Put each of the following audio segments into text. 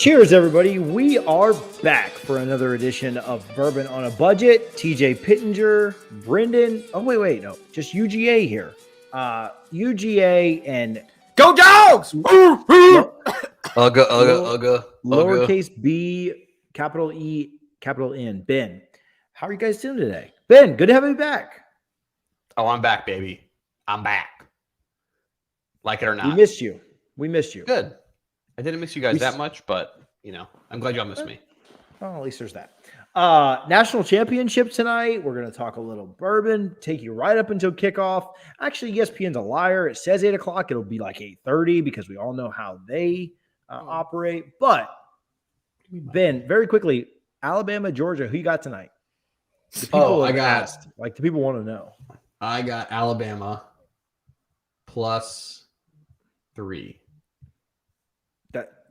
Cheers, everybody. We are back for another edition of Bourbon on a Budget. TJ Pittenger, Brendan. Oh, wait. No, just UGA here. UGA and Go Dogs! Ugga. Lowercase b, capital E, capital N. Ben, how are you guys doing today? Ben, good to have you back. Oh, I'm back, baby. I'm back. Like it or not. We missed you. Good. I didn't miss you guys that much, but, I'm glad y'all missed me. Well, at least there's that. National championship tonight. We're going to talk a little bourbon, take you right up until kickoff. Actually, ESPN's a liar. It says 8 o'clock. It'll be like 8:30 because we all know how they operate. But, Ben, very quickly, Alabama, Georgia, who you got tonight? The people the people want to know. I got Alabama +3.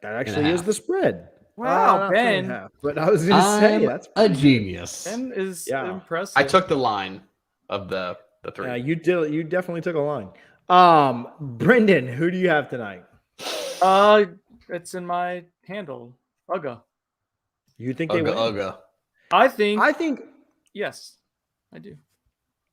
That actually is the spread. Wow, Ben. But I was going to say that's a genius. Ben is impressive. I took the line of the 3. Yeah, you did. You definitely took a line. Brendan, who do you have tonight? It's in my handle. Ugga. You think they win? Ugga. I think yes, I do.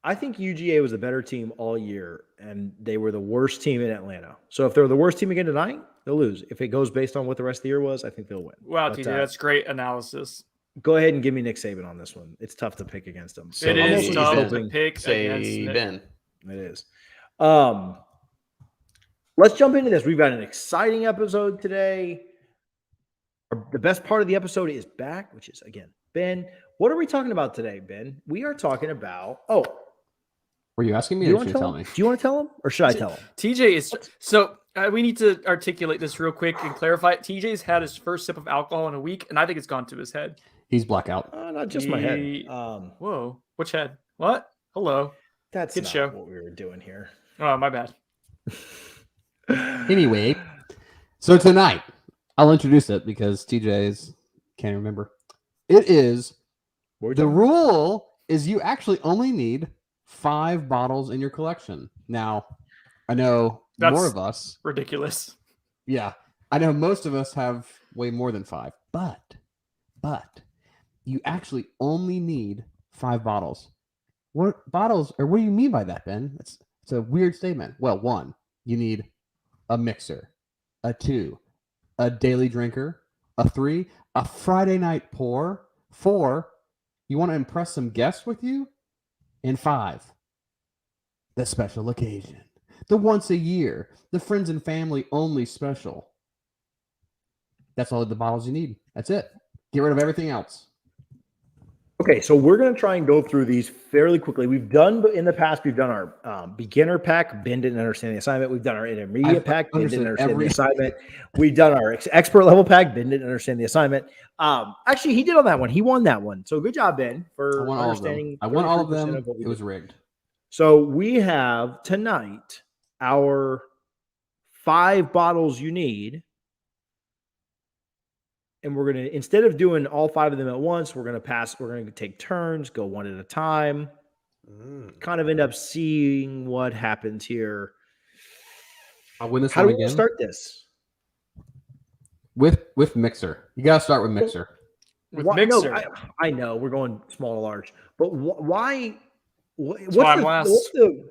I think UGA was a better team all year, and they were the worst team in Atlanta. So if they're the worst team again tonight, they'll lose. If it goes based on what the rest of the year was, I think they'll win. Wow, TJ, that's great analysis. Go ahead and give me Nick Saban on this one. It's tough to pick against him. So it is tough to pick Saban. It is. Let's jump into this. We've got an exciting episode today. The best part of the episode is back, which is, again, Ben. What are we talking about today, Ben? We are talking about were you asking me or should you tell me? Do you want to tell him or should I tell him? TJ is so we need to articulate this real quick and clarify it. TJ's had his first sip of alcohol in a week, and I think it's gone to his head. He's blackout. Not just my head. Whoa, which head? What? Hello. That's good not show. What we were doing here. Oh, my bad. Anyway, so tonight I'll introduce it because TJ's can't remember. It is the rule is you actually only need 5 bottles in your collection. Now, I know more of us. Ridiculous. Yeah. I know most of us have way more than 5, but you actually only need 5 bottles. What bottles, or what do you mean by that, Ben? It's a weird statement. Well, 1, you need a mixer. A 2, a daily drinker. A 3, a Friday night pour. 4, you want to impress some guests with you. And 5, the special occasion. The once a year. The friends and family only special. That's all the bottles you need. That's it. Get rid of everything else. Okay, so we're going to try and go through these fairly quickly. We've done our beginner pack. Ben didn't understand the assignment. We've done our intermediate pack. Ben didn't understand the assignment. We've done our expert level pack. Ben didn't understand the assignment. Actually, he did on that one. He won that one. So good job, Ben, for understanding. I won all of them. It was rigged. So we have tonight our 5 bottles you need. And we're going to, instead of doing all 5 of them at once, we're going to take turns, go one at a time, kind of end up seeing what happens here. I'll win this How one do we again. Start this? With mixer. You got to start with mixer. Mixer. No, I know we're going small to large, but why? What's the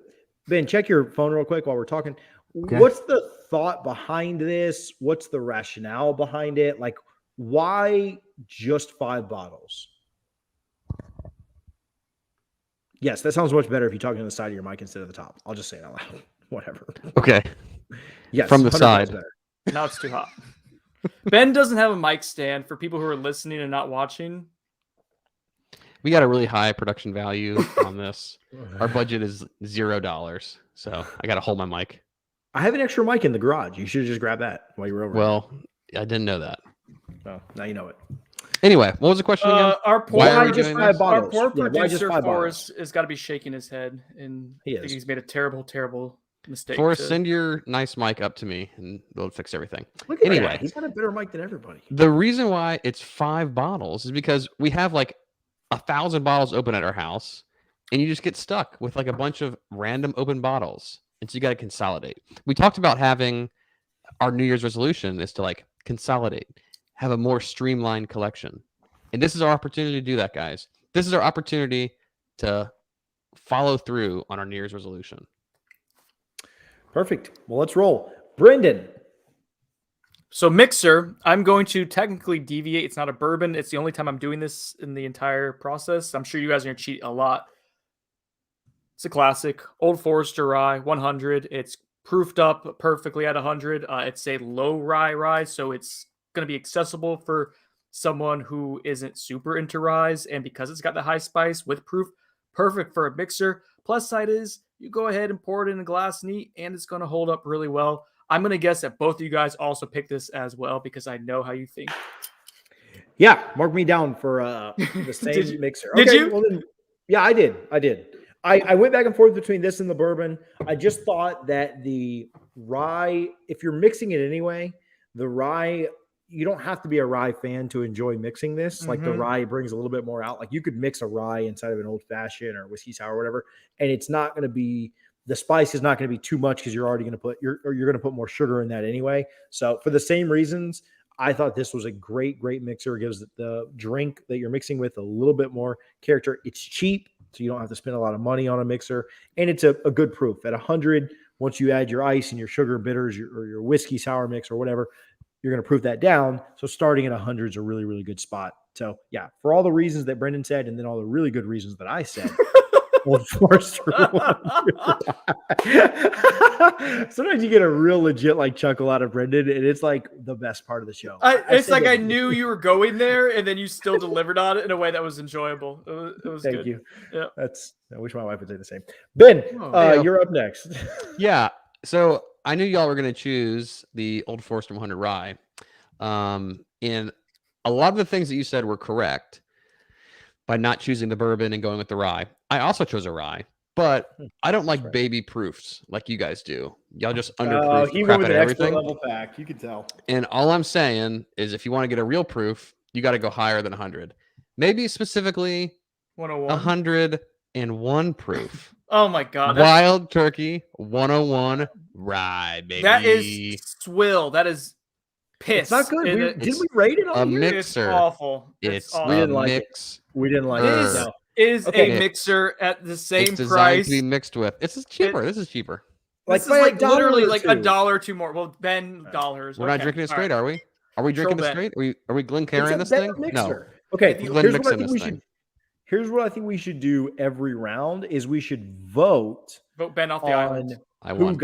Ben, check your phone real quick while we're talking. Okay. What's the thought behind this? What's the rationale behind it? Like, why just 5 bottles? Yes, that sounds much better if you're talking on the side of your mic instead of the top. I'll just say it out loud. Whatever. Okay. Yes, from the side. better. Now it's too hot. Ben doesn't have a mic stand for people who are listening and not watching. We got a really high production value on this. Our budget is $0, so I got to hold my mic. I have an extra mic in the garage. You should just grab that while you were over. Well, I didn't know that. Oh, now you know it. Anyway, what was the question again? Our poor, Why are we just doing 5 this? our bottles? poor Yeah, why just producer 5 Forrest bottles? has got to be shaking his head, and He I think is. he's made a terrible, terrible mistake. Forrest, send your nice mic up to me, and they'll fix everything. Look at Anyway. that. He's got a better mic than everybody. The reason why it's 5 bottles is because we have like 1,000 bottles open at our house, and you just get stuck with like a bunch of random open bottles. And so you got to consolidate. We talked about having our New Year's resolution is to like consolidate. have a more streamlined collection. And this is our opportunity to do that, guys. This is our opportunity to follow through on our New Year's resolution. Perfect. Well, let's roll. Brendan. So mixer, I'm going to technically deviate. It's not a bourbon. It's the only time I'm doing this in the entire process. I'm sure you guys are going to cheat a lot. It's a classic. Old Forester Rye, 100. It's proofed up perfectly at 100. It's a low rye, so it's going to be accessible for someone who isn't super into ryes. And because it's got the high spice with proof, perfect for a mixer. Plus side is you go ahead and pour it in a glass neat, and it's going to hold up really well. I'm going to guess that both of you guys also pick this as well because I know how you think. Yeah, mark me down for the same mixer. Did you? Well then, yeah, I did. I went back and forth between this and the bourbon. I just thought that the rye, if you're mixing it anyway, the rye, you don't have to be a rye fan to enjoy mixing this. Like the rye brings a little bit more out. Like you could mix a rye inside of an old fashioned or whiskey sour or whatever, and it's not going to be, the spice is not going to be too much because you're already going to put you're going to put more sugar in that anyway. So for the same reasons, I thought this was a great mixer. It gives the drink that you're mixing with a little bit more character. It's cheap, so you don't have to spend a lot of money on a mixer, and it's a good proof at 100. Once you add your ice and your sugar bitters or your whiskey sour mix or whatever, you're going to proof that down. So starting at 100 is a really good spot. So yeah, for all the reasons that Brendan said, and then all the really good reasons that I said. Old Forester. Sometimes you get a real legit like chuckle out of Brendan, and it's like the best part of the show. It's like I knew you were going there, and then you still delivered on it in a way that was enjoyable. It was Thank good. you. Yeah. I wish my wife would say the same. Ben, yeah. you're up next. Yeah. So I knew y'all were going to choose the Old Forester 100 Rye. And a lot of the things that you said were correct by not choosing the bourbon and going with the rye. I also chose a rye, but I don't like baby proofs like you guys do. Y'all just underproof he crap went with out of an expert everything. level pack. You can tell. And all I'm saying is if you want to get a real proof, you got to go higher than 100. Maybe specifically 101. 101 proof. Oh my god. Wild Turkey 101 rye, baby. That is swill. That is piss. It's not good. And Didn't we rate it on a here? mixer. It's awful. It's awful. We a didn't like it. mix. We didn't like It it. is- No. Is Okay. a mixer at the same It's designed price. to be mixed with. This is cheaper. This is cheaper. Like This is by a like dollar literally or like two. a dollar or two more. Well, Ben dollars. We're not Okay. drinking it All straight, right. are we? Are we drinking it bet. straight? Are we Glen It's Carrying a this better thing? mixer. No. Okay, If you- Glen here's what I mixing think this we thing. should. Here's what I think we should do every round: is we should vote Vote Ben off the on island. I who won.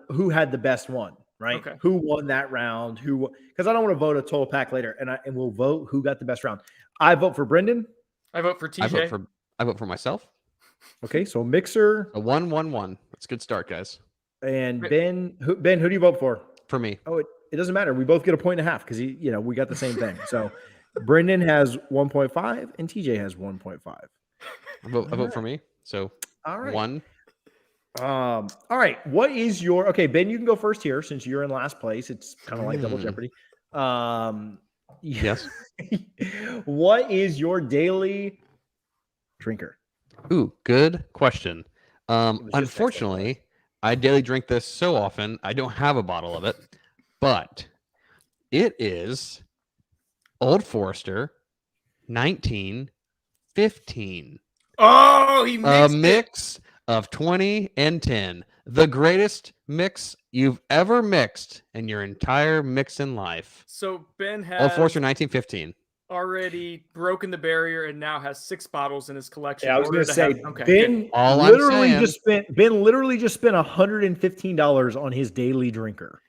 who had the best one, right? Okay. Who won that round? Because I don't want to vote a total pack later, and we'll vote who got the best round. I vote for Brendan. I vote for TJ. I vote for myself. Okay, so mixer A 1-1-1. That's a good start, guys. and Ben. Who do you vote for? For me. Oh, it doesn't matter. We both get a point and a half because we got the same thing. So Brendan has 1.5 and TJ has 1.5. I vote for me. So All right. 1. All right. What is your Ben? You can go first here since you're in last place. It's kind of like double jeopardy. Yes. What is your daily drinker? Ooh, good question. just text Unfortunately, I daily drink this so often, I don't have a bottle of it, but it is Old Forester 1915. Oh, he A mixed it. mix of 20 and 10. The greatest mix you've ever mixed in your entire mixing life. So Ben Old has Forester 1915. already broken the barrier and now has 6 bottles in his collection. Yeah, I was in going order to say have- okay, Ben good. All I'm literally saying- just spent $115 on his daily drinker.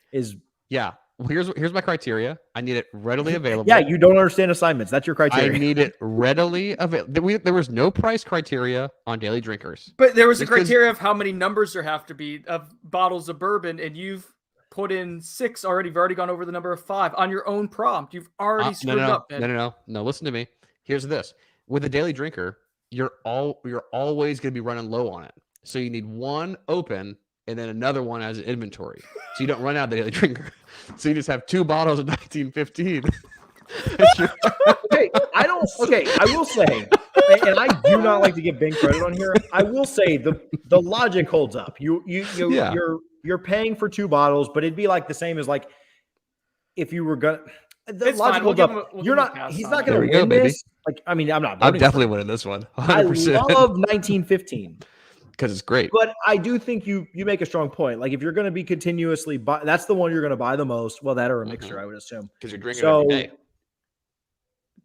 Yeah. Well, here's my criteria. I need it readily available. Yeah, you don't understand assignments. That's your I criteria. need it readily available. There was no price criteria on daily drinkers. But there was a This is- criteria of how many numbers there have to be of bottles of bourbon, and you've put in 6 already. You've already gone over the number of 5 on your own prompt. You've already screwed up. Ben. No. Listen to me. Here's this. With a daily drinker, you're always going to be running low on it. So you need one open and then another one as an inventory. So you don't run out of the daily drinker. So you just have 2 bottles of 1915. I will say, and I do not like to give Ben credit on here. I will say the logic holds up. Yeah. You're paying for 2 bottles, but it'd be like the same as like if you were gonna the It's fine. We'll logical give stuff. him a You're pass not. He's on not it. going There to we go, win baby. this. Like, I mean, I'm not. I'm voting for definitely it. winning this one. I 100%. love 1915, Because it's great. but I do think you make a strong point. Like, if you're going to be continuously buy, that's the one you're going to buy the most. Well, that or a mixer, I would assume. Because you're drinking So, it every day.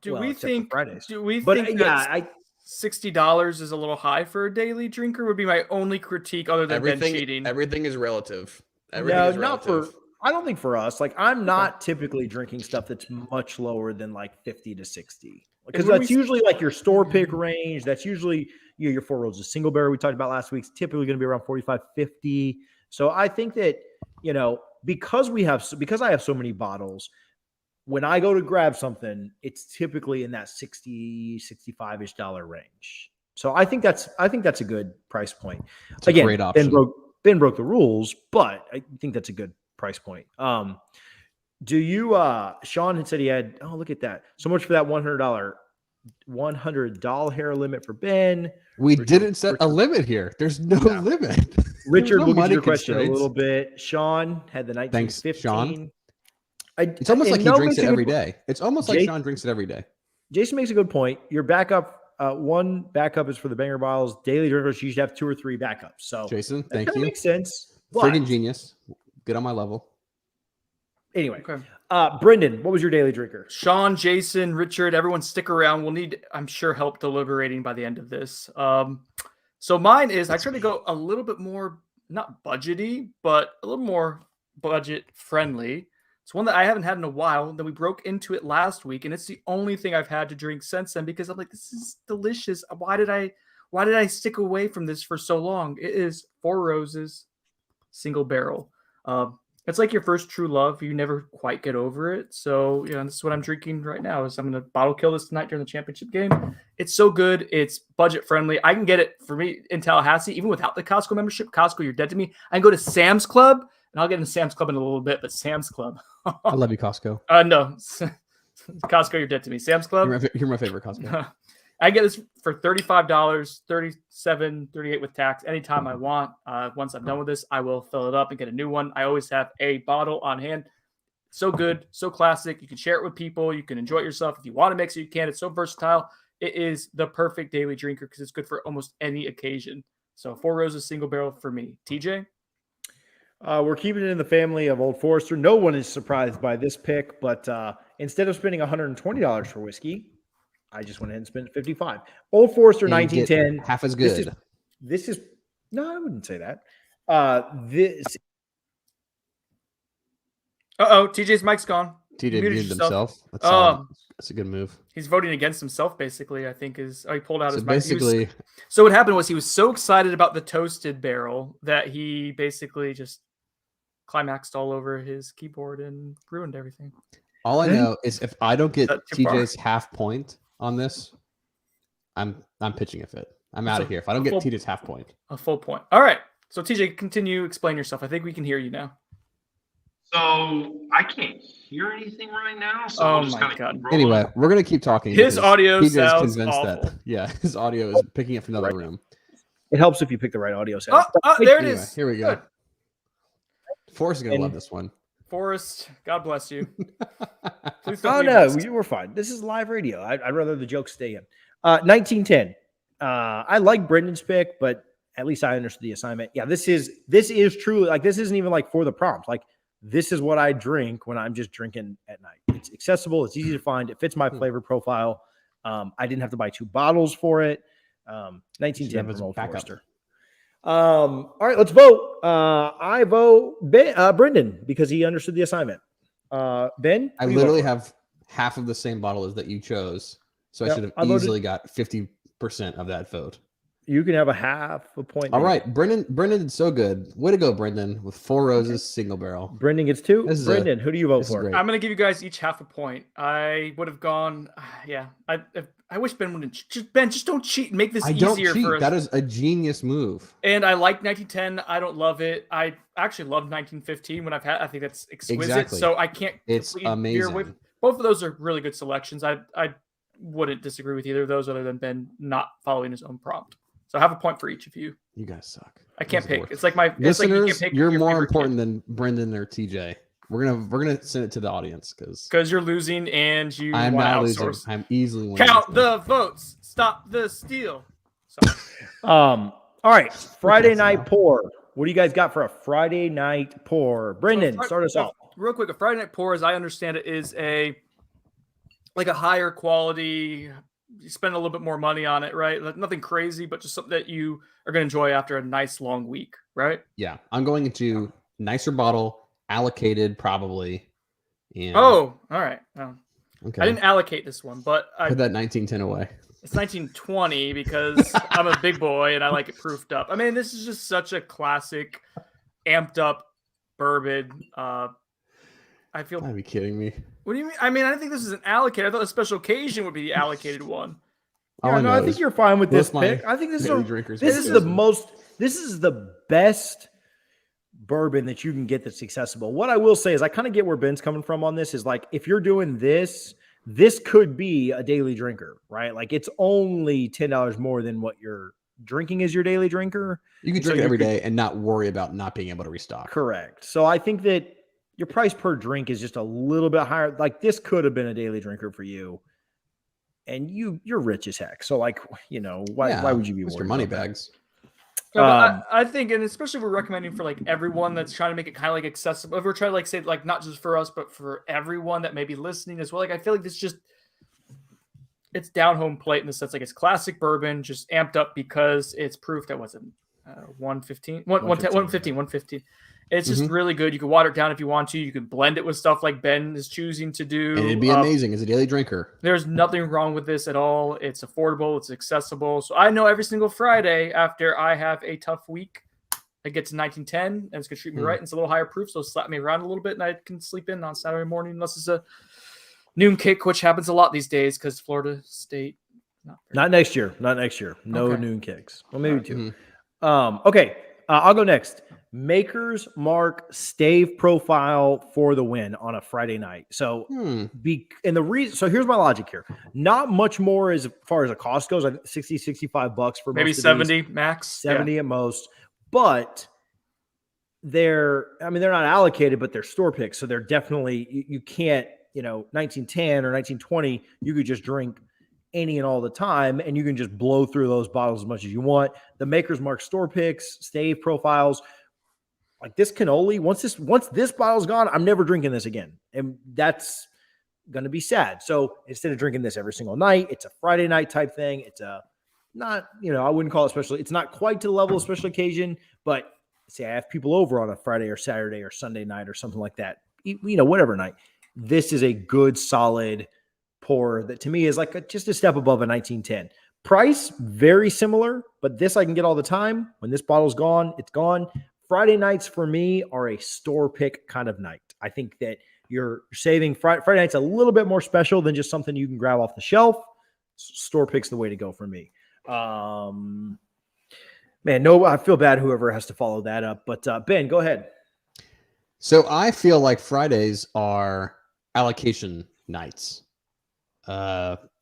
Do well, we except for think? Fridays? Do we But think yeah, that $60 is a little high for a daily drinker? Would be my only critique, other than Ben cheating. Everything is relative. Everything no, is not relative. for. I don't think for us. Like, I'm not typically drinking stuff that's much lower than like 50 to 60, because when that's we- usually like your store pick range. That's usually your Four Roses single barrel we talked about last week. It's typically going to be around 45, 50. So I think that because I have so many bottles, when I go to grab something, it's typically in that 60, 65-ish dollar range. So I think that's a good price point. It's a Again, great option. Ben broke the rules, but I think that's a good price point. Do you Sean had said he had, oh, look at that. So much for that $100 hair limit for Ben. We Richard- didn't set a limit here. There's no Yeah. limit. Richard, no we'll get to money your question a constraints. little bit. Sean had the 1915. Thanks, Sean. It's almost like he drinks it every day. It's almost like Jake- Sean drinks it every day. Jason makes a good point. Your backup, one backup is for the banger bottles. Daily drinkers, you should have 2 or 3 backups. So Jason, that thank kinda you. makes sense. But Friggin' genius. Get on my level. anyway, Okay. Brendan, what was your daily drinker? Sean, Jason, Richard, everyone stick around. We'll need, I'm sure, help deliberating by the end of this. So mine is, I try to go a little bit more, not budgety, but a little more budget friendly. It's one that I haven't had in a while. Then we broke into it last week, and it's the only thing I've had to drink since then because I'm like, this is delicious. Why did I stick away from this for so long? It is Four Roses single barrel. It's like your first true love. You never quite get over it. So, this is what I'm drinking right now. Is I'm going to bottle kill this tonight during the championship game. It's so good. It's budget friendly. I can get it for me in Tallahassee, even without the Costco membership. Costco, you're dead to me. I can go to Sam's Club, and I'll get into Sam's Club in a little bit, but Sam's Club. I love you, Costco. No. Costco, you're dead to me. Sam's Club. You're my favorite Costco. I get this for $35, $37, $38 with tax anytime I want. Once I'm done with this, I will fill it up and get a new one. I always have a bottle on hand. So good, so classic. You can share it with people. You can enjoy it yourself. If you want to mix it, you can. It's so versatile. It is the perfect daily drinker because it's good for almost any occasion. So Four Roses single barrel for me. TJ? We're keeping it in the family of Old Forester. No one is surprised by this pick, but instead of spending $120 for whiskey, I just went ahead and spent $55. Old Forester And you get 1910. half as good. This is no, I wouldn't say that. This TJ's mic's gone. TJ Muted muted yourself. himself. That's solid. That's a good move. He's voting against himself, basically, I think is. Oh, he pulled out So his mic. He was- basically, So what happened was he was so excited about the toasted barrel that he basically just climaxed all over his keyboard and ruined everything. all I know is if I don't get Not too far. TJ's half point on this, I'm pitching a fit. I'm out So, of here. If I don't get full- TJ's half point. A full point. All right. So TJ, continue, explain yourself. I think we can hear you now. So I can't hear anything right now. So Oh I'm just my gonna God. keep rolling. Anyway, we're gonna keep talking. His because audio TJ's sounds convinced awful. that his audio is picking up from another room. it helps if you pick the right audio sound. There it Anyway, is. here we go. Good. Forrest is gonna And- love this one. Forrest, God bless you. Please Oh leave no, us. we're fine. This is live radio. I'd rather the jokes stay in. 1910. I like Brendan's pick, but at least I understood the assignment. Yeah, this is truly like this isn't even like for the prompt. Like this is what I drink when I'm just drinking at night. It's accessible. It's easy to find. It fits my flavor profile. I didn't have to buy 2 bottles for it. 1910 have his from Old backup. Forester. All right, let's vote. I vote Brendan because he understood the assignment. Ben, I who do you vote literally for? have half of the same bottle as that you chose, so I Yep, should I have voted- easily got 50% of that vote. You can have a half a point. All maybe. right, Brendan did so good. Way to go, Brendan, with Four Roses single barrel. Brendan gets 2. This is Brendan, who do you vote this is for? great. I'm gonna give you guys each half a point. I would have gone. Yeah, I wish Ben wouldn't. Just don't cheat and make this I don't easier cheat. for us. That is a genius move. And I like 1910. I don't love it. I actually loved 1915 when I've had. I think that's exquisite. Exactly. So I can't. It's completely veer away- amazing. Both of those are really good selections. I wouldn't disagree with either of those, other than Ben not following his own prompt. So I have a point for each of you. You guys suck. I can't This is pick. worth It's like my it's like you Listeners, can't pick you're your more favorite important than Brendan or TJ. We're gonna send it to the audience because Because you're losing and you I'm want not to losing. outsource. I'm easily winning. Count this thing. the votes. Stop the steal. Sorry. All right, Friday Freaking night hell. pour. What do you guys got for a Friday night pour? Brendan, So, start us off. Real quick, a Friday night pour, as I understand it, is a higher quality. You spend a little bit more money on it, right? Like nothing crazy, but just something that you are going to enjoy after a nice long week, right? Yeah, I'm going into nicer bottle, allocated probably. And Oh, all right. okay. I didn't allocate this one, but Put that 1910 away. it's 1920 because I'm a big boy and I like it proofed up. I mean, this is just such a classic, amped up bourbon. I feel. Are you kidding me? What do you mean? I mean, I didn't think this is an allocated. I thought a special occasion would be the allocated one. All Yeah, I no, know I think is you're fine with this most my pick. I think this is daily a, drinkers this make is this the one. most. This is the best bourbon that you can get that's accessible. What I will say is, I kind of get where Ben's coming from on this. Is like if you're doing this, this could be a daily drinker, right? Like it's only $10 more than what you're drinking as your daily drinker. You can So drink it you every could- day and not worry about not being able to restock. Correct. So I think that your price per drink is just a little bit higher. Like this could have been a daily drinker for you, and you're rich as heck. So like why Yeah, would you be Mr. worried Money about that? Bags? No, but I think, and especially if we're recommending for like everyone that's trying to make it kind of like accessible. If we're trying to like say like not just for us, but for everyone that may be listening as well. Like I feel like this just it's down home plate in the sense like it's classic bourbon, just amped up because it's proof that wasn't 115, 115. It's just really good. You can water it down if you want to. You can blend it with stuff like Ben is choosing to do. And it'd be amazing as a daily drinker. There's nothing wrong with this at all. It's affordable. It's accessible. So I know every single Friday after I have a tough week, I get to 1910 and it's going to treat me right. And it's a little higher proof. So slap me around a little bit and I can sleep in on Saturday morning unless it's a noon kick, which happens a lot these days because Florida State. Not next year. Not next year. No Okay. noon kicks. Well, maybe Mm-hmm. two. Okay. I'll go next. Maker's Mark Stave profile for the win on a Friday night. So and the reason, so here's my logic here. Not much more as far as a cost goes. I think 60, 65 bucks for Maybe most of 70 these. max. 70 at most, but they're not allocated, but they're store picks. So they're definitely, you can't, 1910 or 1920, you could just drink any and all the time, and you can just blow through those bottles as much as you want. The Maker's Mark store picks, Stave profiles, like this cannoli, once this bottle's gone, I'm never drinking this again. And that's going to be sad. So instead of drinking this every single night, it's a Friday night type thing. It's a not, I wouldn't call it special. It's not quite to the level of special occasion, but say I have people over on a Friday or Saturday or Sunday night or something like that, whatever night. This is a good, solid pour that to me is like just a step above a 1910. Price, very similar, but this I can get all the time. When this bottle's gone, it's gone. Friday nights for me are a store pick kind of night. I think that you're saving Friday night's a little bit more special than just something you can grab off the shelf. Store pick's the way to go for me. Man, no, I feel bad whoever has to follow that up. But Ben, go ahead. So I feel like Fridays are allocation nights.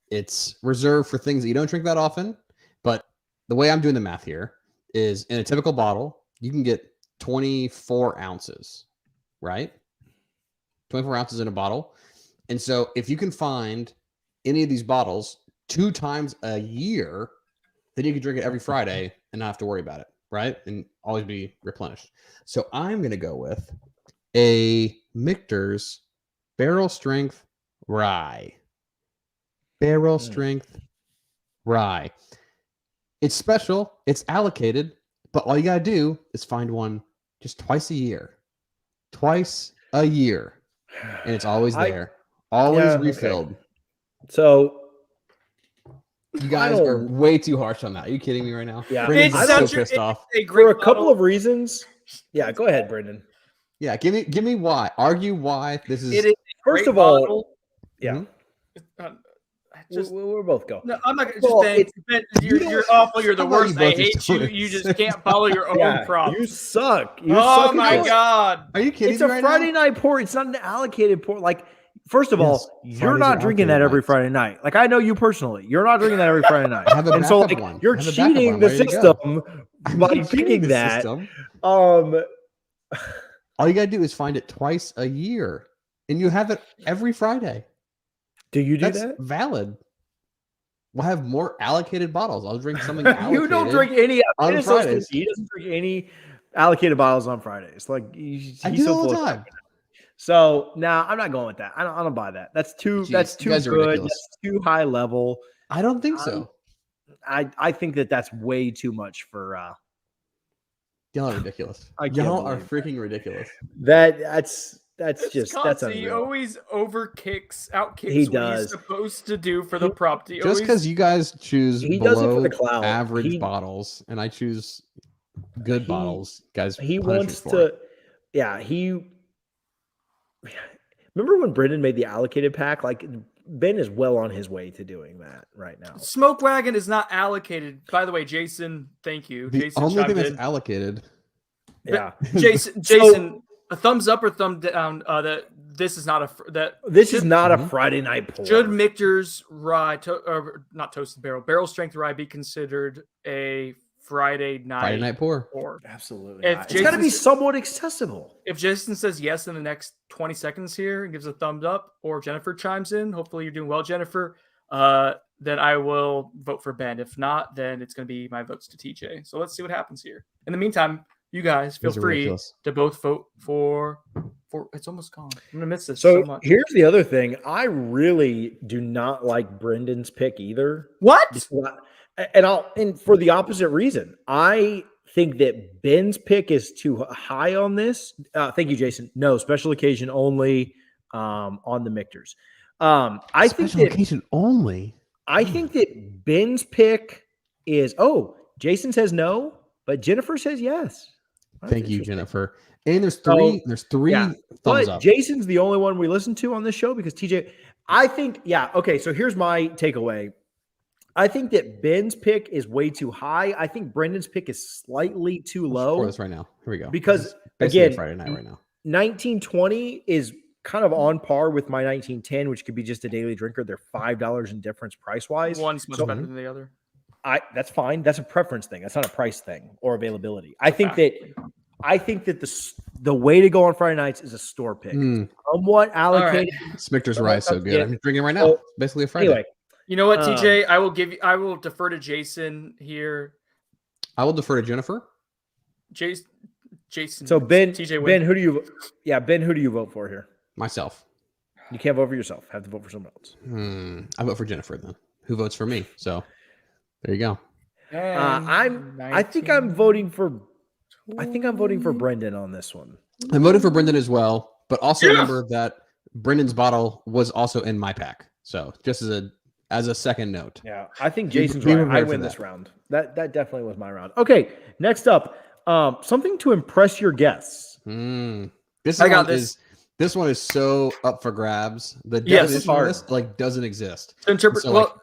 It's reserved for things that you don't drink that often. But the way I'm doing the math here is in a typical bottle, you can get 24 ounces, right? 24 ounces in a bottle. And so if you can find any of these bottles 2 times a year, then you can drink it every Friday and not have to worry about it, right? And always be replenished. So I'm going to go with a Michter's Barrel Strength Rye. Barrel Strength Rye. It's special. It's allocated. But all you got to do is find one just twice a year. Twice a year. And it's always there. Always refilled. Okay. So you guys are way too harsh on that. Are you kidding me right now? Yeah. Brendan's I'm so pissed off. For a couple of reasons. Yeah, go ahead, Brendan. Yeah, give me why. Argue why this is. It is First of all, yeah. Just, we'll both go. no, I'm not going to just you're awful. You're the How about worst. you I both hate just you. do it? You just can't follow your own prompts. You suck. You Oh suck my at this. God. Are you kidding It's me a right Friday now? night pour. It's not an allocated pour. Like, first of all, Yes, you're Fridays not are drinking that allocated every nights. Friday night. Like, I know you personally. You're not drinking that every Friday night. I have a and so, backup like, one. you're I have a backup cheating one the ready to go. system by I'm cheating picking the that. system. All you gotta do is find it twice a year, and you have it every Friday. Do you do That's that? valid. We'll have more allocated bottles. I'll drink something allocated. You don't drink any on it is so stinky. Fridays. He doesn't drink any allocated bottles on Fridays. Like he's I so do all full the of crap. time. So now I'm not going with that. I don't buy that. That's too Jeez, that's you too guys are good. ridiculous. That's too high level. I don't think so. I think that's way too much for Y'all are ridiculous. I can't Y'all are believe freaking ridiculous. that's It's just that's constant. He unreal. always outkicks He what does. he's supposed to do for the prompt. He Just always, because you guys choose He does it for below the clout. average He- bottles, and I choose good He- bottles, guys. He punish me wants for to it. yeah, he remember when Brendan made the allocated pack? Like Ben is well on his way to doing that right now. Smoke Wagon is not allocated. By the way, Jason, thank you. The Jason only thing chimed that's in. allocated. Yeah. Jason, a thumbs up or thumb down that this is not This is should- not a Mhm. Friday night pour. Should Michter's rye, or not toasted barrel strength rye be considered a Friday night? Friday night pour. Pour? Absolutely. If Not. It's got to be Jason's- somewhat accessible. If Jason says yes in the next 20 seconds here and gives a thumbs up, or Jennifer chimes in, hopefully you're doing well, Jennifer, then I will vote for Ben. If not, then it's going to be my votes to TJ. So let's see what happens here. In the meantime, you guys feel These are free ridiculous. to both vote for it's almost gone. I'm gonna miss this so So much. here's the other thing. I really do not like Brendan's pick either. What? And for the opposite reason. I think that Ben's pick is too high on this. Thank you, Jason. No, special occasion only on the Michters. I think Special that occasion only. I think that Ben's pick is Jason says no, but Jennifer says yes. That's Thank you, interesting. Jennifer. And there's So, three. There's three yeah, thumbs But up. Jason's the only one we listen to on this show because TJ, I think, okay. So here's my takeaway. I think that Ben's pick is way too high. I think Brendan's pick is slightly too Let's pour low. this right now. Here we go. Because, This is basically a again, Friday night right now. 1920 is kind of on par with my 1910, which could be just a daily drinker. They're $5 in difference price wise. One's much So- better than the other. That's fine. That's a preference thing. That's not a price thing or availability. I think that the way to go on Friday nights is a store pick. Mm, Somewhat allocated. Smichter's Well, rye is so that's good. it. I'm drinking right now. So, It's basically a Friday. Anyway, You know what, Um, TJ? I will defer to Jason here. I will defer to Jennifer. Jason. so Ben, TJ Ben, win. who do you vote for here? Myself. You can't vote for yourself. Have to vote for someone else. I vote for Jennifer then. Who votes for me? So there you go. I think I'm voting for Brendan on this one. I'm voting for Brendan as well, but also Yeah. remember that Brendan's bottle was also in my pack. So just as a second note. Yeah, I think Be- Jason's be right. I prepared for win that. this round. That definitely was my round. Okay, next up, something to impress your guests. This I got one this. this one is so up for grabs. The Yes. definition of this doesn't exist. To interpret. So, Well,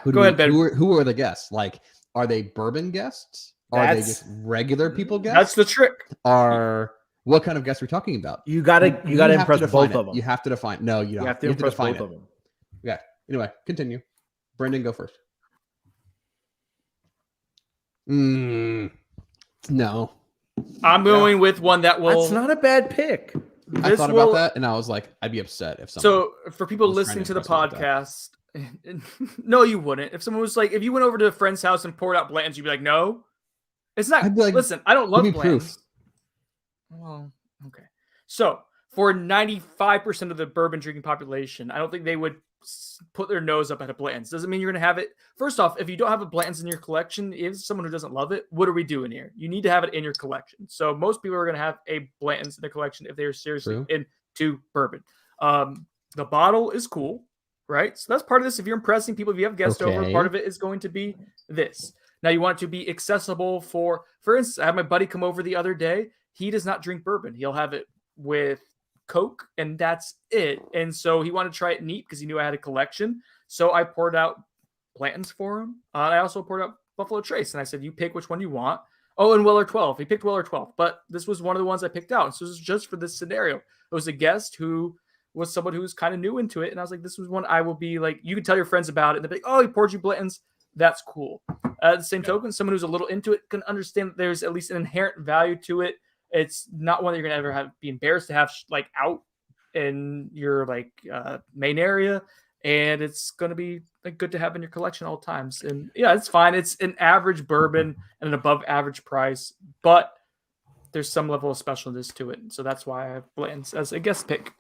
Who Go do ahead, Ben. Who are the guests? Like, are they bourbon guests? Are they That's- just regular people that's guests? the trick. Are what kind of guests are we talking about? You gotta have impress to define both it. of them. You have to define. No, you don't. You have to impress define both it. of them. Yeah. Anyway, continue. Brendan, go first. No. I'm going with one that will. That's not a bad pick. I this thought will- about that and I was like, I'd be upset if someone. So for people was trying listening to to the impress me with podcast, no, you wouldn't. If someone was like, if you went over to a friend's house and poured out Blanton's, you'd be like, no, it's not. I'd be like, listen, I don't love give me proof. Blanton's. Well, okay. So for 95% of the bourbon drinking population, I don't think they would put their nose up at a Blanton's. Doesn't mean you're going to have it. First off, if you don't have a Blanton's in your collection, if someone who doesn't love it, what are we doing here? You need to have it in your collection. So most people are going to have a Blanton's in their collection if they're seriously True. into bourbon. The bottle is cool, right? So that's part of this. If you're impressing people, if you have guests over, Okay. part of it is going to be this. Now you want it to be accessible for instance, I had my buddy come over the other day. He does not drink bourbon. He'll have it with Coke and that's it. And so he wanted to try it neat because he knew I had a collection. So I poured out Blanton's for him. I also poured out Buffalo Trace and I said, you pick which one you want. Oh, and Weller 12. He picked Weller 12, but this was one of the ones I picked out. So this is just for this scenario. It was a guest who was someone who was kind of new into it. And I was like, this was one I will be like, you can tell your friends about it. And they'll be like, oh, he poured you Blanton's. That's cool. At the same token, someone who's a little into it can understand that there's at least an inherent value to it It's not one that you're gonna ever be embarrassed to have like out in your like main area, and it's gonna be like good to have in your collection all times. And yeah, it's fine. It's an average bourbon and an above average price, but there's some level of specialness to it. So that's why I have Blanton's as a guest pick.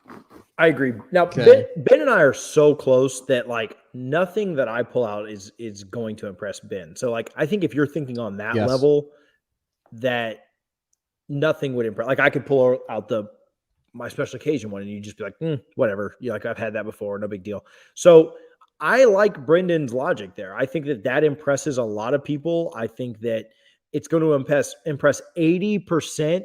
I agree. Now, Okay. Ben and I are so close that like nothing that I pull out is going to impress Ben. So like I think if you're thinking on that Yes. level, that nothing would impress. Like I could pull out my special occasion one, and you just be like, whatever. Yeah, like I've had that before, no big deal. So I like Brendan's logic there. I think that impresses a lot of people. I think that it's going to impress 80%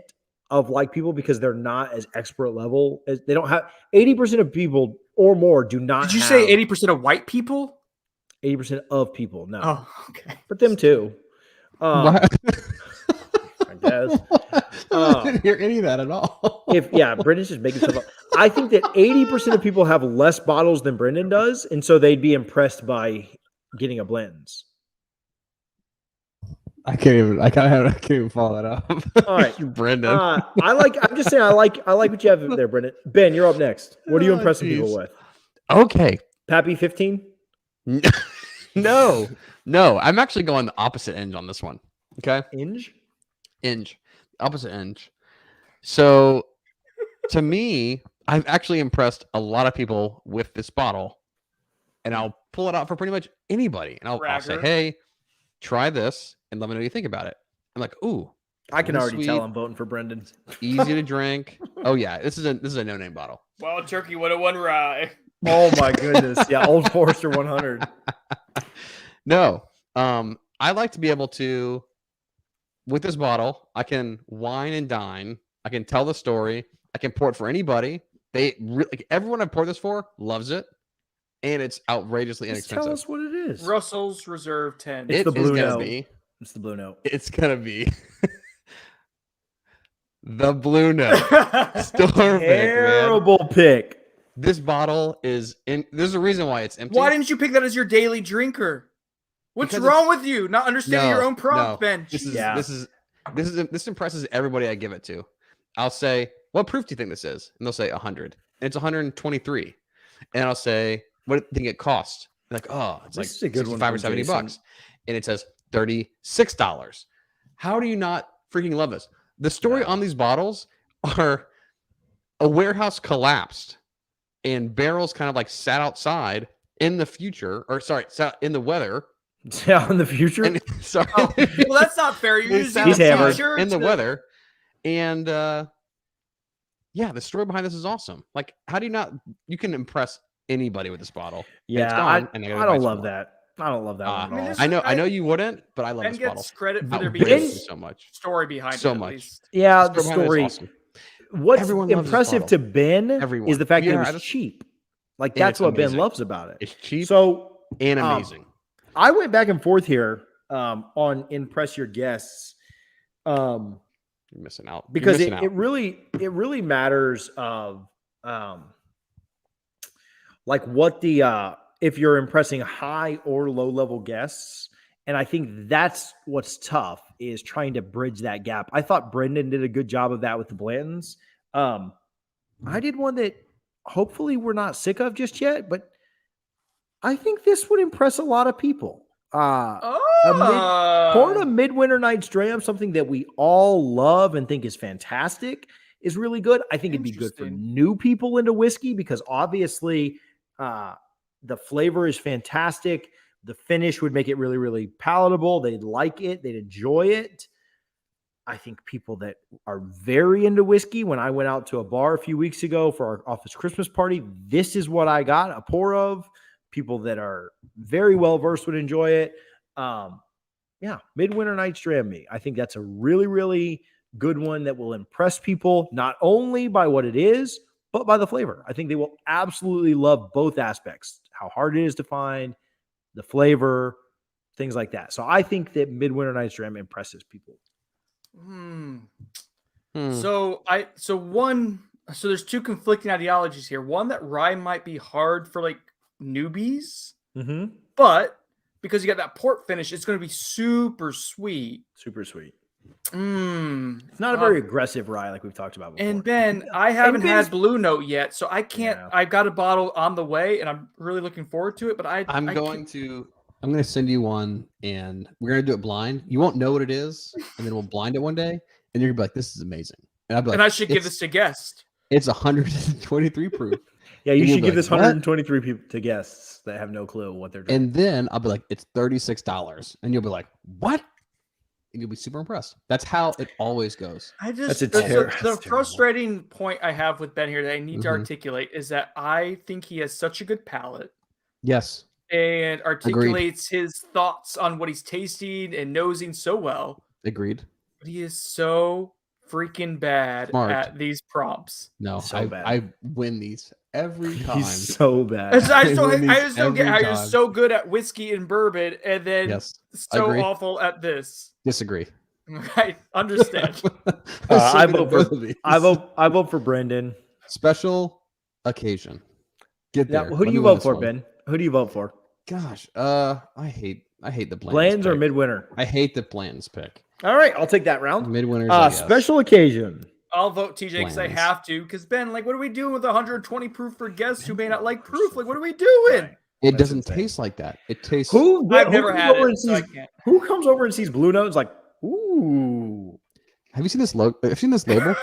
of like people because they're not as expert level as they don't have 80% of people or more do not. Did you say 80% of white people? 80% of people? No, Oh, okay. but them too. What? I guess. I didn't hear any of that at all. Brendan's just making stuff up. I think that 80% of people have less bottles than Brendan does, and so they'd be impressed by getting a Blanton's. I can't even follow that up. All right. Brendan. I'm just saying I like what you have there, Brendan. Ben, you're up next. What are you Oh, impressing geez. people with? Okay. Pappy 15? No. I'm actually going the opposite end on this one. Okay. Inge? Opposite inch. So to me, I've actually impressed a lot of people with this bottle, and I'll pull it out for pretty much anybody. And I'll say, Bragger. hey, try this and let me know what you think about it. I'm like, ooh, I can Really already sweet. tell I'm voting for Brendan. easy to drink. Oh yeah, this is a no-name bottle. Wild Turkey 101 rye. Oh my goodness. Yeah, Old Forester 100. No, I like to be able to, with this bottle, I can wine and dine. I can tell the story. I can pour it for anybody. Everyone I pour this for loves it, and it's outrageously Just tell inexpensive. us what it is. Russell's Reserve 10. It's It the is Blue gonna Note. be. It's the Blue Note. It's gonna be the Blue Note. Store pick, man. Terrible pick. This bottle is in. There's a reason why it's empty. Why didn't you pick that as your daily drinker? What's Because wrong with you? Not understanding your own prompt no. bench. Yeah. This impresses everybody I give it to. I'll say, what proof do you think this is? And they'll say 100. And it's 123. And I'll say, what do you think it costs? They're like, oh, it's This is like a good one 65 or from 70 Jason. bucks. And it says $36. How do you not freaking love this? The story on these bottles are a warehouse collapsed and barrels kind of like sat outside in the future, or sorry, sat in the weather. Yeah, in the future. And sorry. Oh, well, that's not fair. You're They using sat He's the hammered. future in the to- weather. And yeah, the story behind this is awesome. Like, how do you not? You can impress anybody with this bottle. And it's Yeah, gone, and I gotta buy don't some love more. that. I don't love that one I at mean, all. this- I know you wouldn't, but I love Ben this gets bottle. credit for there Outrageously being so much. story behind So it. At much. least. Yeah, the story behind it is story. awesome. What's Everyone loves this impressive bottle. to Ben Everyone. is the fact that Yeah, it I was just- cheap. Like And that's it's what Ben amazing. loves about it. It's cheap So and amazing. I went back and forth here on impress your guests. You're missing out. You're Because missing it really matters of like what the if you're impressing high or low level guests. And I think that's what's tough is trying to bridge that gap. I thought Brendan did a good job of that with the Blantons. I did one that hopefully we're not sick of just yet, but I think this would impress a lot of people. Pouring a Midwinter Night's Dram, something that we all love and think is fantastic, is really good. I think it'd be good for Interesting. new people into whiskey because obviously the flavor is fantastic. The finish would make it really, really palatable. They'd like it. They'd enjoy it. I think people that are very into whiskey, when I went out to a bar a few weeks ago for our office Christmas party, this is what I got a pour of. People that are very well versed would enjoy it. Yeah, Midwinter Night's Dram me. I think that's a really, really good one that will impress people, not only by what it is, but by the flavor. I think they will absolutely love both aspects, how hard it is to find, the flavor, things like that. So I think that Midwinter Night's Dram impresses people. Hmm. So there's two conflicting ideologies here. One, that rye might be hard for like newbies, Mm-hmm. but because you got that port finish, it's going to be super sweet. Super sweet. It's not a very aggressive rye like we've talked about before. And Ben, I haven't Ben's- had Blue Note yet, so I can't. Yeah. I've got a bottle on the way, and I'm really looking forward to it. But I'm I going to send you one, and we're gonna do it blind. You won't know what it is, and then we'll blind it one day, and you're gonna be like, "This is amazing." And I'll be like, and I should give "It's- this to guest. It's 123 proof." Yeah, you And you'll should be give this like, "What?" 123 people to guests that have no clue what they're doing. And then I'll be like, "It's $36," and you'll be like, "What?" And you'll be super impressed. That's how it always goes. I just That's a the- terror- the that's terrible. frustrating point I have with Ben here that I need to Mhm. articulate is that I think he has such a good palate Yes. and articulates his thoughts on what he's tasting and nosing so well. Agreed. But he is so freaking bad Smart. at these prompts. No, So bad. I win these every time. He's so bad. I just I don't win I these just don't get how every you're time. so good at whiskey and bourbon and then Yes. so agree. awful at this. Disagree. I understand. I So good vote at for- both of these. I vote for Brendan. Special occasion. Get Now, there. who Let do me you win vote this for, one. Ben? Who do you vote for? Gosh, I hate the Bland's Bland's or pick. midwinter? I hate the Bland's pick. All right, I'll take that round. Midwinners. I guess. Special occasion. I'll vote TJ because I Bland's. have to. Because Ben, like, what are we doing with 120 proof for guests who may not like proof? Like, what are we doing? Right. It That's doesn't insane. taste like that. It tastes. I've never comes had over it, and so I sees- can't. Who comes over and sees Blue Note and is like, ooh. Have you seen this logo? Have you seen this label?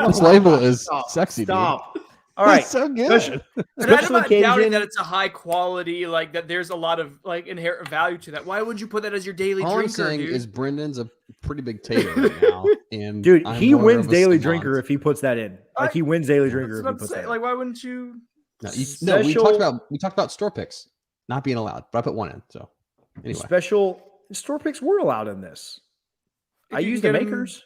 This label is sexy, Stop. All dude. right. It's so good. Special, And I'm special not doubting occasion. that it's a high quality, like that. There's a lot of like inherent value to that. Why would you put that as your daily All I'm drinker, saying dude? is Brendan's a pretty big tater right now, and Dude, I'm he more wins of a daily savant. drinker if he puts that in. Like I- he wins daily That's drinker what if he I'm puts saying. that in. Like, why wouldn't you? No, we Special- talked about store picks not being allowed, but I put one in. So anyway, Special store picks were allowed in this. If I you use can the get 'em- makers.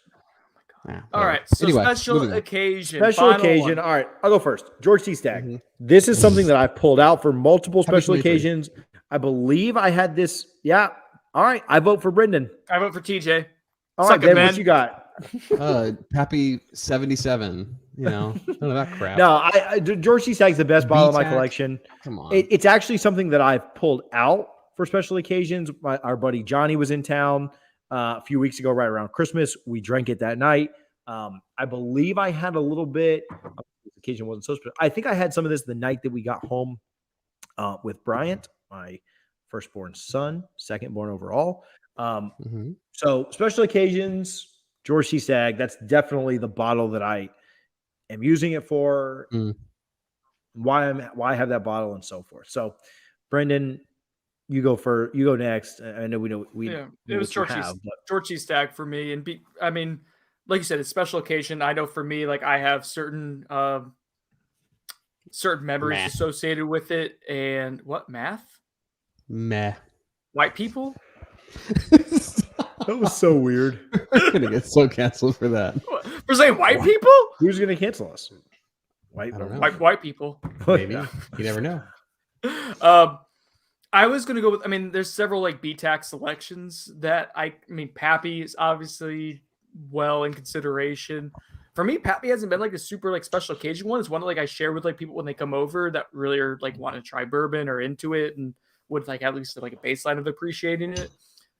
yeah, All whatever. right, so Anyway, special moving on. occasion. Special final occasion. one. All right, I'll go first. George C. Stagg. Mhm. This is something that I've pulled out for multiple Happy special 23. occasions. I believe I had this. Yeah. All right. I vote for Brendan. I vote for TJ. All Suck right, it, Ben, man. what you got? Happy 77. You know, none of that crap. No, George C. Stagg's the best bottle in my BTAC. collection. Come on. It's actually something that I've pulled out for special occasions. Our buddy Johnny was in town a few weeks ago, right around Christmas. We drank it that night. I believe I had a little bit. The occasion wasn't so special. I think I had some of this the night that we got home with Bryant, my firstborn son, second born overall. Mhm. So special occasions, George C. Stagg. That's definitely the bottle that I am using it for. Mm. Why I have that bottle and so forth. So, Brendan, you go next. I know we know Yeah, know it was what you George C. have, but George C. Stagg for me, and I mean, like you said, it's special occasion. I know for me, like I have certain memories Meh. associated with it, and what math? Meh. White people? that was so weird. We're gonna get so canceled for that. For saying white What? people? Who's going to cancel us? White. I don't know. White people. Maybe you never know. I was gonna go with. I mean, there's several like BTAC selections that I mean, Pappy is obviously well in consideration. For me, Pappy hasn't been like a super like special occasion one. It's one that like I share with like people when they come over that really are like want to try bourbon or into it and would like at least like a baseline of appreciating it.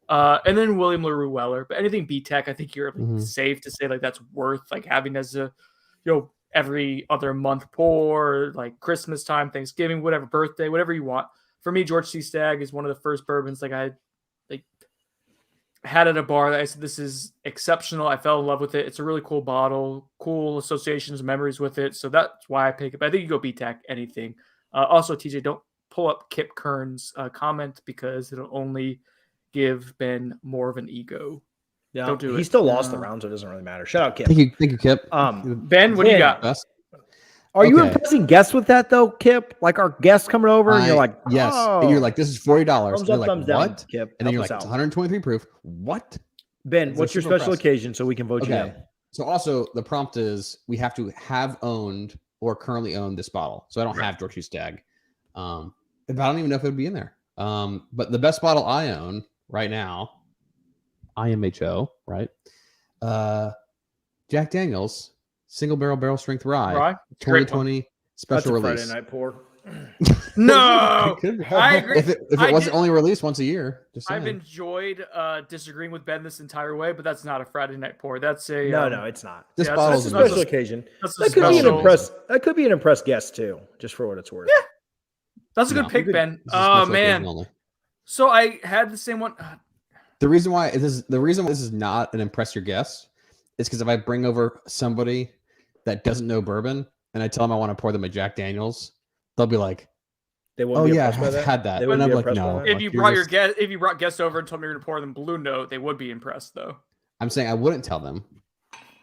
And then William LaRue Weller. But anything BTAC, I think you're like, Mhm. safe to say like that's worth like having as a every other month pour, like Christmas time, Thanksgiving, whatever, birthday, whatever you want. For me, George C. Stagg is one of the first bourbons like I like had at a bar that I said this is exceptional. I fell in love with it. It's a really cool bottle, cool associations, memories with it. So that's why I pick it. But I think you go BTAC anything. Also, TJ, don't pull up Kip Kern's comment because it'll only give Ben more of an ego. Yeah, Don't do he it. still lost the No. round, so it doesn't really matter. Shout out, Kip. Thank you, Kip. Ben, what do you Ben, got? Best. Are you Okay. impressing guests with that though, Kip? Like our guests coming over, and you're like, yes, oh, and you're like, this is $40. thumbs And they're up, like, thumbs down, what? Kip. And then you're Help like, us it's out. 123 proof. What? Ben, They're what's your super special impressed. occasion so we can vote you Okay. down? So also the prompt is we have to have owned or currently own this bottle. So I don't have George C. Stagg. But I don't even know if it would be in there. But the best bottle I own right now, IMHO, right? Jack Daniels single barrel strength rye, Right? Great one. 2020 That's special a Friday release. night pour. No, It could be. I agree. If it I wasn't did- only released once a year, just I've saying. enjoyed disagreeing with Ben this entire way, but that's not a Friday night pour. That's a No, it's not. This yeah, bottle's That's a that's special a- occasion. that's a That could be an special- impress. That could be an impressed guest too, just for what it's worth. Yeah. That's a good No, pick, you could- Ben. This is a Oh special occasion man. only. So I had the same one. The reason why this is not an impress your guests is because if I bring over somebody that doesn't know bourbon and I tell them I want to pour them a Jack Daniels, they'll be like, They won't "Oh be yeah, impressed by I've that. had that," They and wouldn't I'm be like, impressed by "No." that? If like, you you're brought just- if you brought guests over and told me you're gonna pour them Blue Note, they would be impressed though. I'm saying I wouldn't tell them,